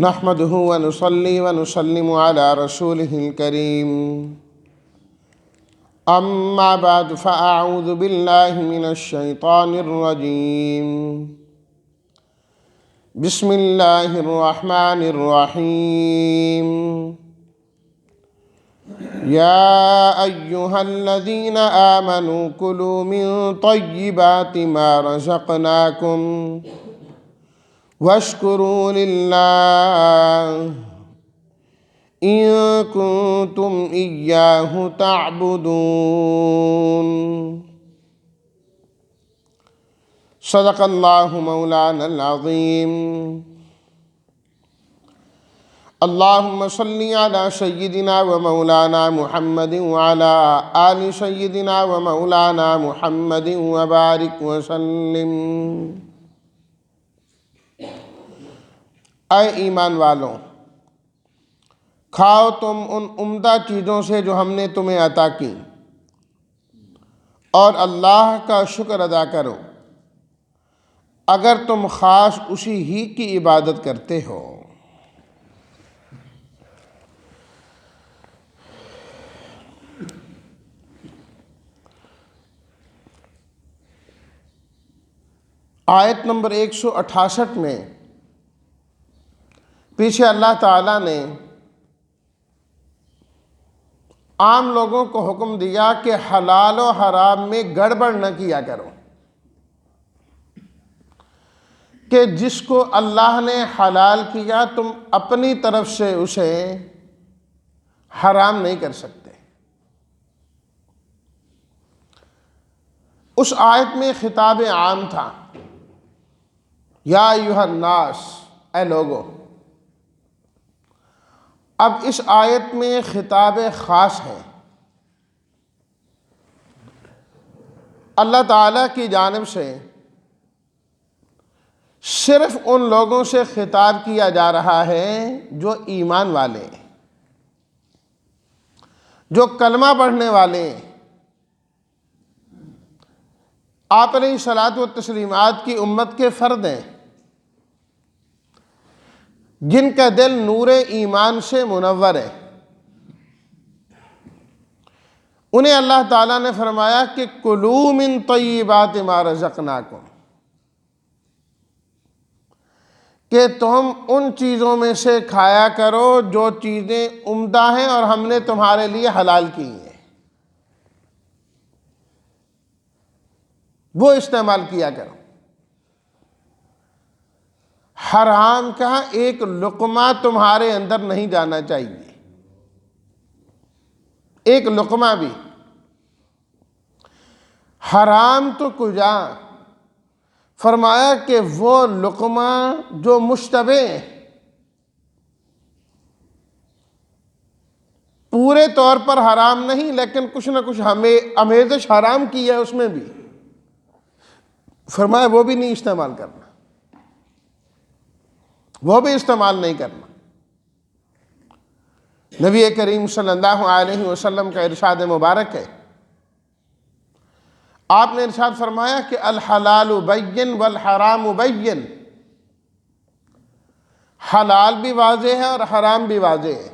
نحمده ونصلي ونسلم على رسوله الكريم أما بعد فأعوذ بالله من الشيطان الرجيم بسم الله الرحمن الرحيم يا أيها الذين آمنوا كلوا من طيبات ما رزقناكم واشكروا لله إن كنتم إياه تعبدون صدق الله مولانا العظيم اللهم صل على سيدنا ومولانا محمد وعلى آل سيدنا ومولانا محمد وبارك وسلم۔ اے ایمان والوں، کھاؤ تم ان عمدہ چیزوں سے جو ہم نے تمہیں عطا کی، اور اللہ کا شکر ادا کرو اگر تم خاص اسی ہی کی عبادت کرتے ہو۔ آیت نمبر 168 میں پیچھے اللہ تعالیٰ نے عام لوگوں کو حکم دیا کہ حلال و حرام میں گڑبڑ نہ کیا کرو، کہ جس کو اللہ نے حلال کیا تم اپنی طرف سے اسے حرام نہیں کر سکتے۔ اس آیت میں خطاب عام تھا، یا ایھا الناس، اے لوگو۔ اب اس آیت میں خطاب خاص ہے، اللہ تعالیٰ کی جانب سے صرف ان لوگوں سے خطاب کیا جا رہا ہے جو ایمان والے، جو کلمہ پڑھنے والے، آپ علیہ الصلاۃ والتسلیمات کی امت کے فرد ہیں، جن کا دل نور ایمان سے منور ہے۔ انہیں اللہ تعالیٰ نے فرمایا کہ کلوا من طیبات ما رزقناکم، کہ تم ان چیزوں میں سے کھایا کرو جو چیزیں عمدہ ہیں اور ہم نے تمہارے لیے حلال کی ہیں، وہ استعمال کیا کرو۔ حرام کا ایک لقمہ تمہارے اندر نہیں جانا چاہیے، ایک لقمہ بھی۔ حرام تو کجا، فرمایا کہ وہ لقمہ جو مشتبہ ہے، پورے طور پر حرام نہیں لیکن کچھ نہ کچھ ہمیں آمیزش حرام کی ہے اس میں بھی، فرمایا وہ بھی نہیں استعمال کرنا، وہ بھی استعمال نہیں کرنا۔ نبی کریم صلی اللہ علیہ وسلم کا ارشاد مبارک ہے، آپ نے ارشاد فرمایا کہ الحلال بین والحرام بین، حلال بھی واضح ہے اور حرام بھی واضح ہے۔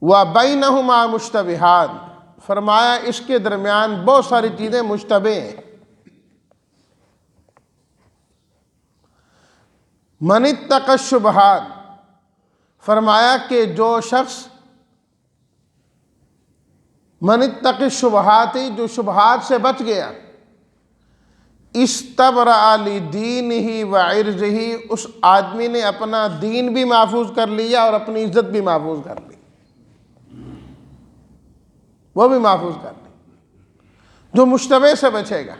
وَبَيْنَهُمَا مُشْتَبِهَاتٌ، فرمایا اس کے درمیان بہت ساری چیزیں مشتبہ ہیں۔ من اتقى الشبہات، فرمایا کہ جو شخص من اتقى الشبہات، جو شبہات سے بچ گیا، استبرأ لدینہ وعرضہ، اس آدمی نے اپنا دین بھی محفوظ کر لیا اور اپنی عزت بھی محفوظ کر لی، وہ بھی محفوظ کر لی۔ جو مشتبہ سے بچے گا،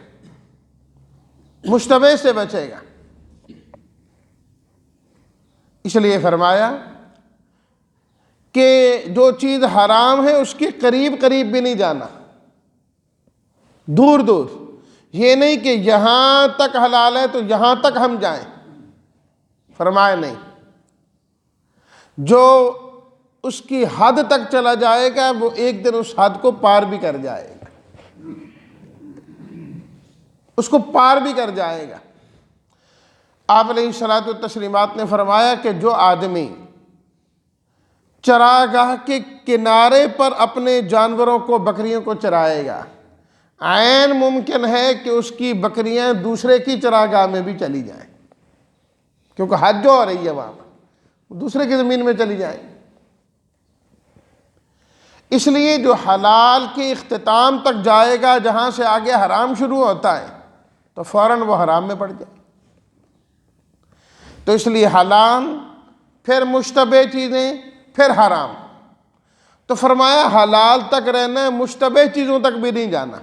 مشتبہ سے بچے گا، اس لیے فرمایا کہ جو چیز حرام ہے اس کے قریب قریب بھی نہیں جانا، دور دور، یہ نہیں کہ یہاں تک حلال ہے تو یہاں تک ہم جائیں، فرمایا نہیں۔ جو اس کی حد تک چلا جائے گا وہ ایک دن اس حد کو پار بھی کر جائے گا، اس کو پار بھی کر جائے گا۔ آپ علیہ الصلوۃ والتسلیمات نے فرمایا کہ جو آدمی چراگاہ کے کنارے پر اپنے جانوروں کو، بکریوں کو چرائے گا، عین ممکن ہے کہ اس کی بکریاں دوسرے کی چراگاہ میں بھی چلی جائیں، کیونکہ حج جو ہو رہی ہے وہاں پر دوسرے کی زمین میں چلی جائیں۔ اس لیے جو حلال کے اختتام تک جائے گا، جہاں سے آگے حرام شروع ہوتا ہے، تو فوراً وہ حرام میں پڑ جائے۔ تو اس لیے حلال، پھر مشتبہ چیزیں، پھر حرام۔ تو فرمایا حلال تک رہنا، مشتبہ چیزوں تک بھی نہیں جانا،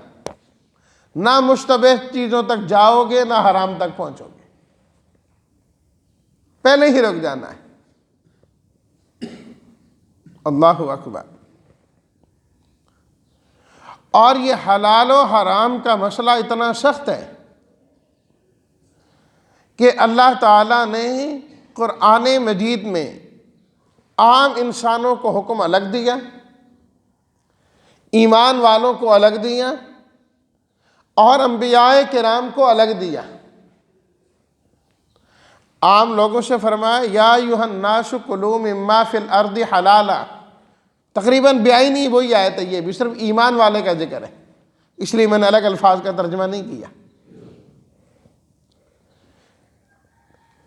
نہ مشتبہ چیزوں تک جاؤ گے نہ حرام تک پہنچو گے، پہلے ہی رک جانا ہے۔ اللہ اکبر۔ اور یہ حلال و حرام کا مسئلہ اتنا سخت ہے کہ اللہ تعالیٰ نے قرآن مجید میں عام انسانوں کو حکم الگ دیا، ایمان والوں کو الگ دیا، اور انبیاء کرام کو الگ دیا۔ عام لوگوں سے فرمایا یا ایھا الناس کلوا مما فی الارض حلالا، تقریباً 42 وہی آیت ہے، یہ بھی صرف ایمان والے کا ذکر ہے، اس لیے میں نے الگ الفاظ کا ترجمہ نہیں کیا۔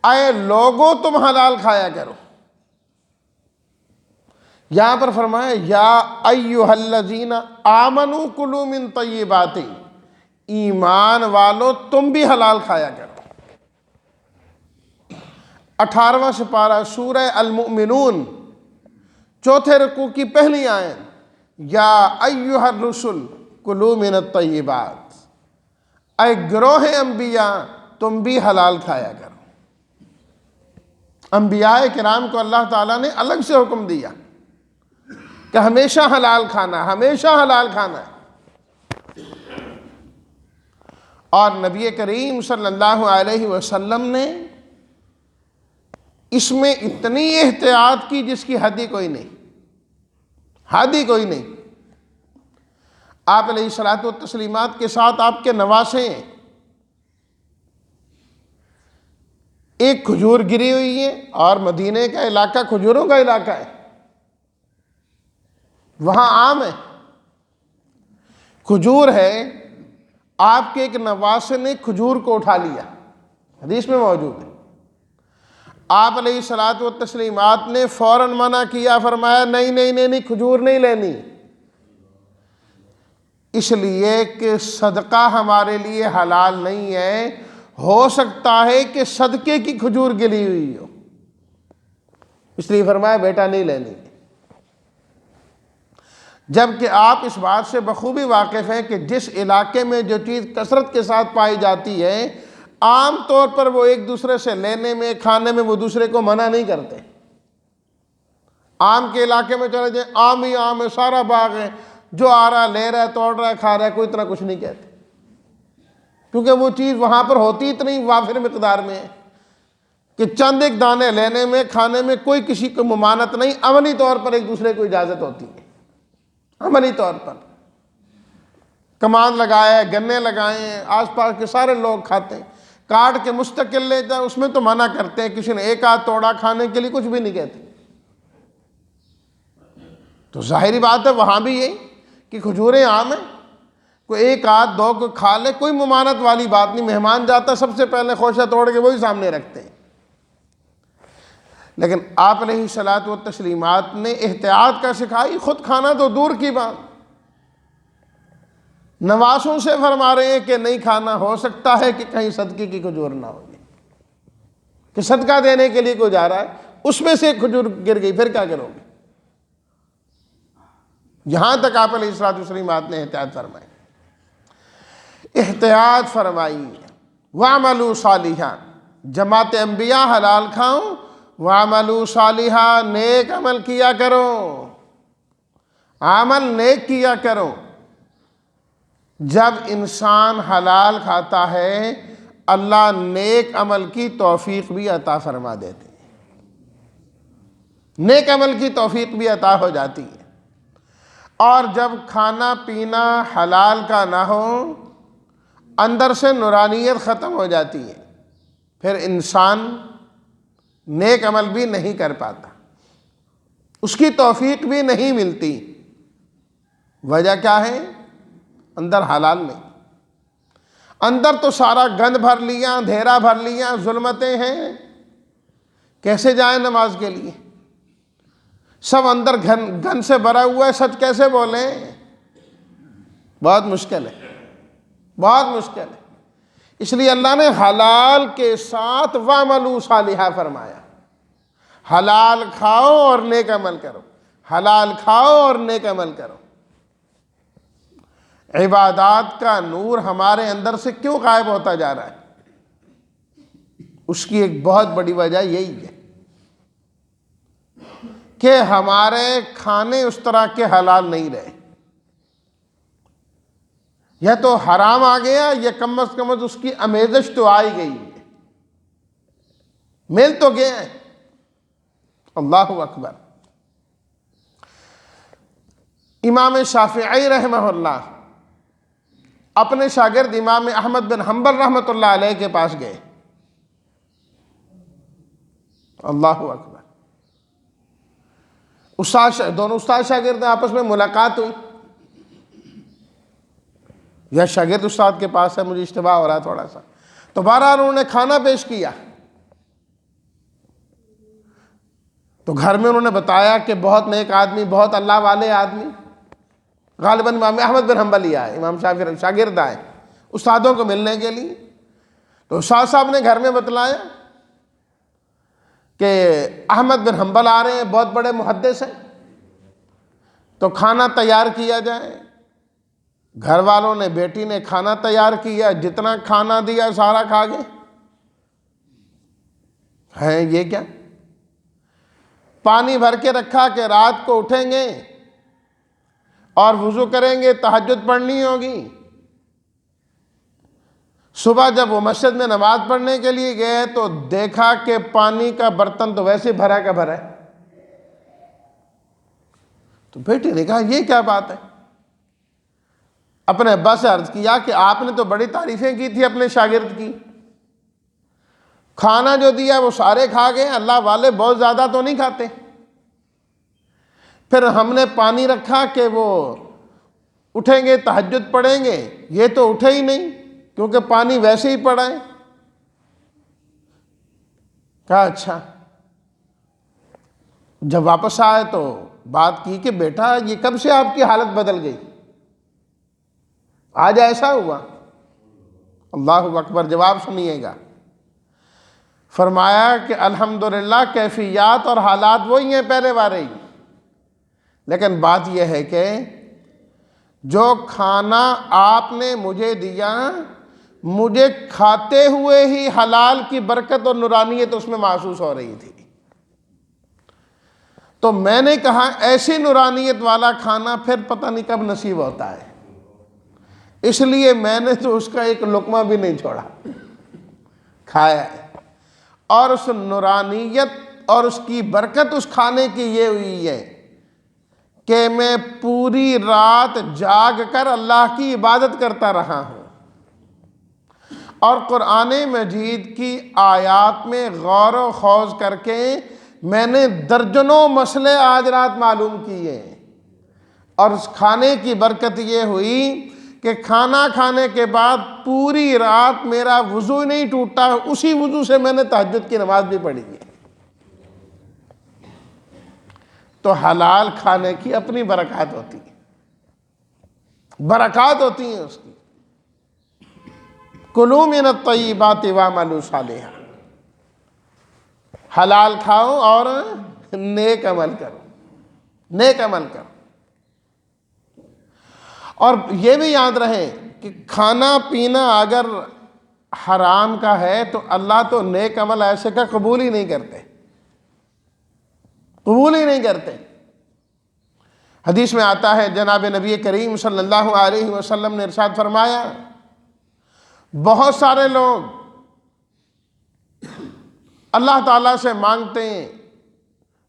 اے لوگو تم حلال کھایا کرو، یہاں پر فرمایا یا ایھا الذین آمنوا کلوا من طیبات، ایمان والو تم بھی حلال کھایا کرو۔ 18واں سپارہ سورہ المؤمنون، چوتھے رکوع کی پہلی آیت، یا ایھا الرسل کلوا من الطیبات، اے گروہ انبیاء تم بھی حلال کھایا کرو۔ انبیاء کرام کو اللہ تعالیٰ نے الگ سے حکم دیا کہ ہمیشہ حلال کھانا، ہمیشہ حلال کھانا ہے۔ اور نبی کریم صلی اللہ علیہ وسلم نے اس میں اتنی احتیاط کی جس کی حد ہی کوئی نہیں، حد ہی کوئی نہیں۔ آپ علیہ الصلوۃ والتسلیمات کے ساتھ آپ کے نواسے ہیں، ایک کھجور گری ہوئی ہے، اور مدینہ کا علاقہ کھجوروں کا علاقہ ہے، وہاں آم ہے، کھجور ہے، آپ کے ایک نواسے نے کھجور کو اٹھا لیا، حدیث میں موجود ہے۔ آپ علیہ الصلوۃ والتسلیمات نے فوراً منع کیا، فرمایا نہیں نہیں نہیں نہیں، کھجور نہیں لینی، اس لیے کہ صدقہ ہمارے لیے حلال نہیں ہے، ہو سکتا ہے کہ صدقے کی کھجور گلی ہوئی ہو، اس لیے فرمایا بیٹا نہیں لینی۔ جبکہ آپ اس بات سے بخوبی واقف ہیں کہ جس علاقے میں جو چیز کثرت کے ساتھ پائی جاتی ہے، عام طور پر وہ ایک دوسرے سے لینے میں، کھانے میں وہ دوسرے کو منع نہیں کرتے۔ آم کے علاقے میں چلے جائیں، آم ہی آم ہے، سارا باغ ہے، جو آ رہا لے رہا ہے، توڑ رہا ہے، کھا رہا ہے، کوئی اتنا کچھ نہیں کہتے، کیونکہ وہ چیز وہاں پر ہوتی اتنی وافر مقدار میں ہے کہ چند ایک دانے لینے میں، کھانے میں کوئی کسی کو ممانعت نہیں، عملی طور پر ایک دوسرے کو اجازت ہوتی ہے، عملی طور پر۔ کمان لگائے، گنے لگائے ہیں، آس پاس کے سارے لوگ کھاتے ہیں، کاٹ کے مستقل لے جائیں، اس میں تو منع کرتے ہیں، کسی نے ایک آدھ توڑا کھانے کے لیے کچھ بھی نہیں کہتے۔ تو ظاہری بات ہے وہاں بھی یہی کہ کھجوریں عام ہیں، کوئی ایک آدھ دو کو کھا لے، کوئی ممانعت والی بات نہیں، مہمان جاتا سب سے پہلے خوشہ توڑ کے وہی سامنے رکھتے ہیں۔ لیکن آپ علیہ الصلوۃ والتسلیمات نے احتیاط کا سکھائی، خود کھانا تو دور کی بات، نواسوں سے فرما رہے ہیں کہ نہیں کھانا، ہو سکتا ہے کہ کہیں صدقے کی کھجور نہ ہو، کہ صدقہ دینے کے لیے کوئی جا رہا ہے، اس میں سے ایک کھجور گر گئی، پھر کیا کرو گے؟ یہاں تک آپ علیہ الصلوۃ والتسلیمات نے احتیاط فرمائی، احتیاط فرمائی۔ وَعْمَلُوا صَالِحًا، جماعت انبیاء حلال کھاؤ، وَعْمَلُوا صَالِحًا، نیک عمل کیا کرو، عمل نیک کیا کرو۔ جب انسان حلال کھاتا ہے، اللہ نیک عمل کی توفیق بھی عطا فرما دیتے ہیں، نیک عمل کی توفیق بھی عطا ہو جاتی ہے۔ اور جب کھانا پینا حلال کا نہ ہو، اندر سے نورانیت ختم ہو جاتی ہے، پھر انسان نیک عمل بھی نہیں کر پاتا، اس کی توفیق بھی نہیں ملتی۔ وجہ کیا ہے؟ اندر حلال نہیں، اندر تو سارا گند بھر لیا، اندھیرا بھر لیا، ظلمتیں ہیں، کیسے جائیں نماز کے لیے؟ سب اندر گن سے بھرا ہوا ہے، سچ کیسے بولیں؟ بہت مشکل ہے، بہت مشکل ہے۔ اس لیے اللہ نے حلال کے ساتھ وَعْمَلُوا صَالِحًا فرمایا، حلال کھاؤ اور نیک عمل کرو، حلال کھاؤ اور نیک عمل کرو۔ عبادات کا نور ہمارے اندر سے کیوں غائب ہوتا جا رہا ہے؟ اس کی ایک بہت بڑی وجہ یہی ہے کہ ہمارے کھانے اس طرح کے حلال نہیں رہے، یا تو حرام آ گیا یا کم از کم اس کی آمیزش تو آئی گئی ہے، مل تو گیا ہے۔ اللہ اکبر۔ امام شافعی رحمہ اللہ اپنے شاگرد امام احمد بن حنبل رحمۃ اللہ علیہ کے پاس گئے۔ اللہ اکبر۔ دونوں استاد شاگرد آپس میں ملاقات ہوئی، یا شاگرد استاد کے پاس ہے، مجھے اشتباہ ہو رہا ہے تھوڑا سا، تو بہرحال انہوں نے کھانا پیش کیا، تو گھر میں انہوں نے بتایا کہ بہت نیک آدمی، بہت اللہ والے آدمی، غالباً امام احمد بن حنبل ہی آئے، امام شافعی شاگرد آئے استادوں کو ملنے کے لیے۔ تو استاد صاحب نے گھر میں بتلایا کہ احمد بن حنبل آ رہے ہیں، بہت بڑے محدث ہیں، تو کھانا تیار کیا جائے۔ گھر والوں نے، بیٹی نے کھانا تیار کیا، جتنا کھانا دیا سارا کھا گئے۔ ہے یہ کیا؟ پانی بھر کے رکھا کہ رات کو اٹھیں گے اور وضو کریں گے، تہجد پڑھنی ہوگی۔ صبح جب وہ مسجد میں نماز پڑھنے کے لیے گئے تو دیکھا کہ پانی کا برتن تو ویسے بھرا کا بھرا ہے۔ تو بیٹی نے کہا یہ کیا بات ہے؟ اپنے ابا سے عرض کیا کہ آپ نے تو بڑی تعریفیں کی تھی اپنے شاگرد کی، کھانا جو دیا وہ سارے کھا گئے، اللہ والے بہت زیادہ تو نہیں کھاتے۔ پھر ہم نے پانی رکھا کہ وہ اٹھیں گے تہجد پڑھیں گے، یہ تو اٹھے ہی نہیں کیونکہ پانی ویسے ہی پڑا ہے۔ کہا اچھا۔ جب واپس آئے تو بات کی کہ بیٹا یہ کب سے آپ کی حالت بدل گئی، آج ایسا ہوا؟ اللہ اکبر۔ جواب سنیے گا۔ فرمایا کہ الحمدللہ کیفیات اور حالات وہی ہیں پہلے والے ہی، لیکن بات یہ ہے کہ جو کھانا آپ نے مجھے دیا، مجھے کھاتے ہوئے ہی حلال کی برکت اور نورانیت اس میں محسوس ہو رہی تھی، تو میں نے کہا ایسی نورانیت والا کھانا پھر پتہ نہیں کب نصیب ہوتا ہے، اس لیے میں نے تو اس کا ایک لقمہ بھی نہیں چھوڑا، کھایا ہے۔ اور اس نورانیت اور اس کی برکت اس کھانے کی یہ ہوئی ہے کہ میں پوری رات جاگ کر اللہ کی عبادت کرتا رہا ہوں، اور قرآن مجید کی آیات میں غور و خوض کر کے میں نے درجنوں مسئلے آج رات معلوم کیے، اور اس کھانے کی برکت یہ ہوئی کہ کھانا کھانے کے بعد پوری رات میرا وضو نہیں ٹوٹا، اسی وضو سے میں نے تہجد کی نماز بھی پڑھی ہے۔ تو حلال کھانے کی اپنی برکات ہوتی ہے، برکات ہوتی ہیں اس کی۔ کلوا من الطیبات واعملوا صالحا، حلال کھاؤ اور نیک عمل کرو، نیک عمل کرو۔ اور یہ بھی یاد رہے کہ کھانا پینا اگر حرام کا ہے تو اللہ تو نیک عمل ایسے کا قبول ہی نہیں کرتے، قبول ہی نہیں کرتے۔ حدیث میں آتا ہے، جناب نبی کریم صلی اللہ علیہ وسلم نے ارشاد فرمایا، بہت سارے لوگ اللہ تعالیٰ سے مانگتے ہیں،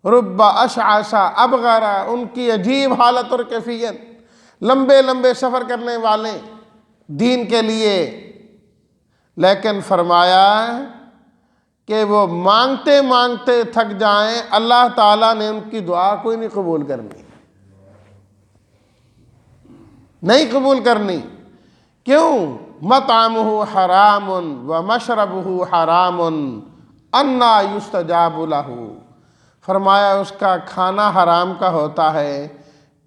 رب اشعث ابغر، ان کی عجیب حالت اور کیفیت، لمبے لمبے سفر کرنے والے دین کے لیے، لیکن فرمایا کہ وہ مانگتے مانگتے تھک جائیں، اللہ تعالیٰ نے ان کی دعا کوئی نہیں قبول کرنی، نہیں قبول کرنی۔ کیوں؟ مطعمہ حرام ومشربہ حرام انا یستجاب لہ، فرمایا اس کا کھانا حرام کا ہوتا ہے،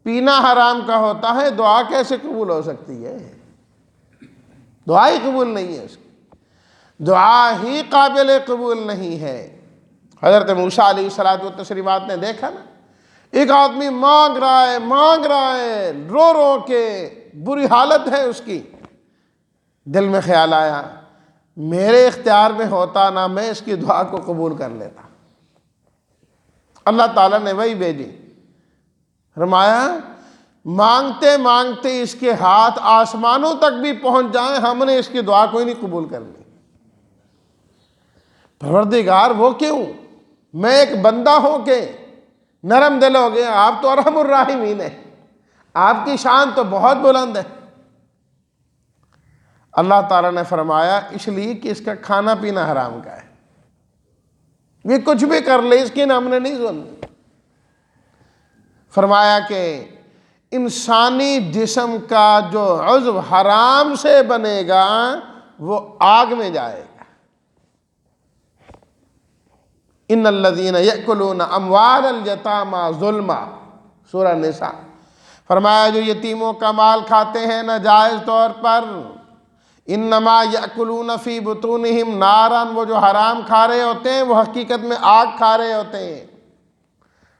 پینا حرام کا ہوتا ہے، دعا کیسے قبول ہو سکتی ہے؟ دعا ہی قبول نہیں ہے اس کی، دعا ہی قابل قبول نہیں ہے۔ حضرت موسیٰ علیہ الصلوۃ والتسلیمات نے دیکھا نا، ایک آدمی مانگ رہا ہے رو رو کے، بری حالت ہے اس کی، دل میں خیال آیا میرے اختیار میں ہوتا نا میں اس کی دعا کو قبول کر لیتا۔ اللہ تعالیٰ نے وہی بھیجی، فرمایا مانگتے مانگتے اس کے ہاتھ آسمانوں تک بھی پہنچ جائیں، ہم نے اس کی دعا کوئی نہیں قبول کرنی۔ پروردگار وہ کیوں؟ میں ایک بندہ ہوں کہ نرم دل ہو گیا، آپ تو ارحم الراحمین ہیں، آپ کی شان تو بہت بلند ہے۔ اللہ تعالیٰ نے فرمایا اس لیے کہ اس کا کھانا پینا حرام کا ہے، یہ کچھ بھی کر لے اس کی ہم نے نہیں سنی۔ فرمایا کہ انسانی جسم کا جو عضو حرام سے بنے گا وہ آگ میں جائے گا۔ ان الذین یأکلون اموال الیتامی ظلما، سورہ نساء، فرمایا جو یتیموں کا مال کھاتے ہیں ناجائز طور پر، انما یأکلون فی بطونہم نارا، وہ جو حرام کھا رہے ہوتے ہیں وہ حقیقت میں آگ کھا رہے ہوتے ہیں۔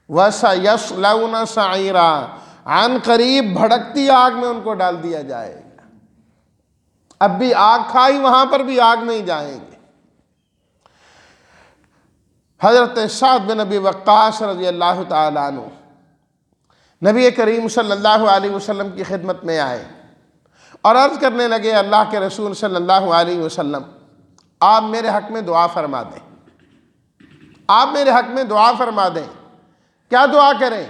وَسَيَصْلَوْنَ سَعِيرًا، عن قریب بھڑکتی آگ میں ان کو ڈال دیا جائے گا۔ اب بھی آگ کھائی، وہاں پر بھی آگ میں ہی جائیں گے۔ حضرت سعد بن ابی وقاص رضی اللہ تعالیٰ عنہ نبی کریم صلی اللہ علیہ وسلم کی خدمت میں آئے اور عرض کرنے لگے اللہ کے رسول صلی اللہ علیہ وسلم آپ میرے حق میں دعا فرما دیں، آپ میرے حق میں دعا فرما دیں۔ کیا دعا کریں؟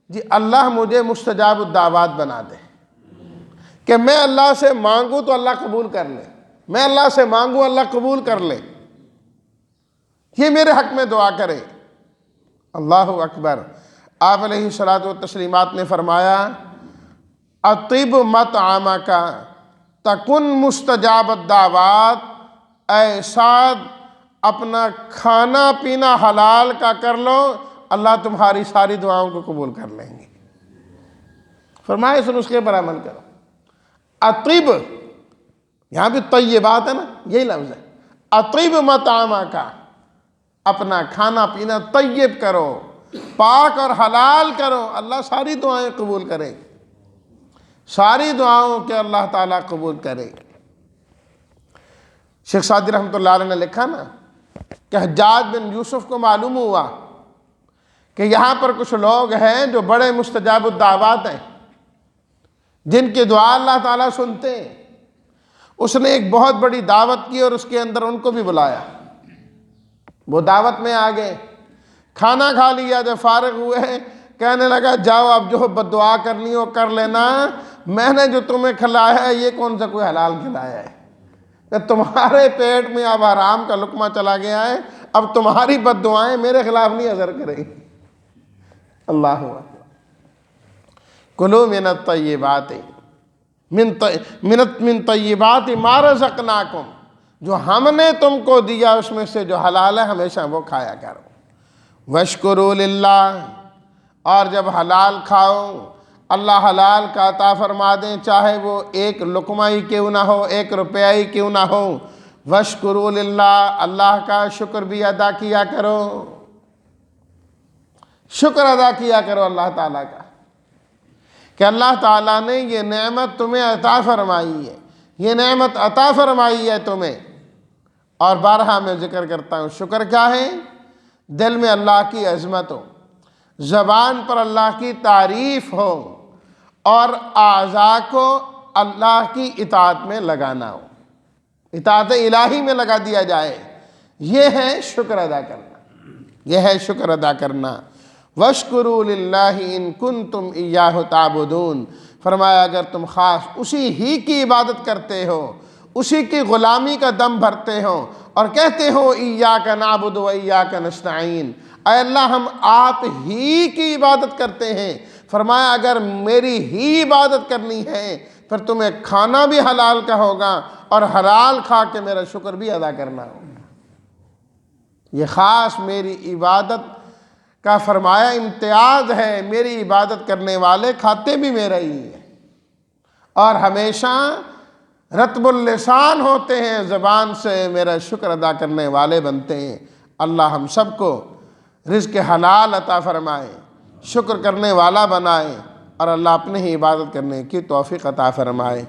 جی اللہ مجھے مستجاب الدعوات بنا دے، کہ میں اللہ سے مانگوں تو اللہ قبول کر لے، میں اللہ سے مانگوں اللہ قبول کر لے، یہ میرے حق میں دعا کرے۔ اللہ اکبر۔ آپ علیہ الصلوۃ والتسلیمات نے فرمایا اطیب مطعمک تکن مستجاب الدعوات، اے سعد اپنا کھانا پینا حلال کا کر لو، اللہ تمہاری ساری دعاؤں کو قبول کر لیں گے۔ فرمایا اس نسخے پر عمل کرو۔ اطیب، یہاں بھی طیبات ہے نا، یہی لفظ ہے، اطیب مطعمک، اپنا کھانا پینا طیب کرو، پاک اور حلال کرو، اللہ ساری دعائیں قبول کرے، ساری دعاؤں کے اللہ تعالیٰ قبول کرے۔ شیخ سعدی رحمۃ اللہ علیہ نے لکھا نا کہ حجاج بن یوسف کو معلوم ہوا کہ یہاں پر کچھ لوگ ہیں جو بڑے مستجاب الدعوات ہیں، جن کی دعا اللہ تعالیٰ سنتے ہیں۔ اس نے ایک بہت بڑی دعوت کی اور اس کے اندر ان کو بھی بلایا، وہ دعوت میں آ گئے، کھانا کھا لیا، جب فارغ ہوئے کہنے لگا جاؤ اب جو بد دعا کرنی ہو کر لینا، میں نے جو تمہیں کھلایا ہے یہ کون سا کوئی حلال کھلایا ہے، کہ تمہارے پیٹ میں اب حرام کا لقمہ چلا گیا ہے، اب تمہاری بد دعائیں میرے خلاف نہیں اثر کریں۔ اللہ اکبر۔ کلوا من الطیبات من طیبات ما رزقناکم، جو ہم نے تم کو دیا اس میں سے جو حلال ہے ہمیشہ وہ کھایا کرو۔ واشکروا للہ، اور جب حلال کھاؤ اللہ حلال کا عطا فرما دیں، چاہے وہ ایک لقمہ ہی کیوں نہ ہو، ایک روپیہ ہی کیوں نہ ہو، واشکروا للہ، اللہ کا شکر بھی ادا کیا کرو، شکر ادا کیا کرو اللہ تعالیٰ کا، کہ اللہ تعالیٰ نے یہ نعمت تمہیں عطا فرمائی ہے، یہ نعمت عطا فرمائی ہے تمہیں۔ اور بارہا میں ذکر کرتا ہوں شکر کیا ہے؟ دل میں اللہ کی عظمت ہو، زبان پر اللہ کی تعریف ہو، اور اعضاء کو اللہ کی اطاعت میں لگانا ہو، اطاعت الہی میں لگا دیا جائے، یہ ہے شکر ادا کرنا، یہ ہے شکر ادا کرنا۔ واشکروا للہ ان کنتم ایاہ تعبدون، فرمایا اگر تم خاص اسی ہی کی عبادت کرتے ہو، اسی کی غلامی کا دم بھرتے ہوں اور کہتے ہو ایاک نعبد و ایاک نستعین، اے اللہ ہم آپ ہی کی عبادت کرتے ہیں۔ فرمایا اگر میری ہی عبادت کرنی ہے پھر تمہیں کھانا بھی حلال کا ہوگا اور حلال کھا کے میرا شکر بھی ادا کرنا ہوگا۔ یہ خاص میری عبادت کا فرمایا امتیاز ہے، میری عبادت کرنے والے کھاتے بھی میرا ہی ہیں اور ہمیشہ رطب اللسان ہوتے ہیں، زبان سے میرا شکر ادا کرنے والے بنتے ہیں۔ اللہ ہم سب کو رزق حلال عطا فرمائے، شکر کرنے والا بنائے اور اللہ اپنے ہی عبادت کرنے کی توفیق عطا فرمائے۔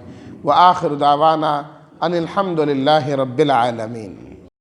وآخر دعوانا ان الحمد للہ رب العالمین۔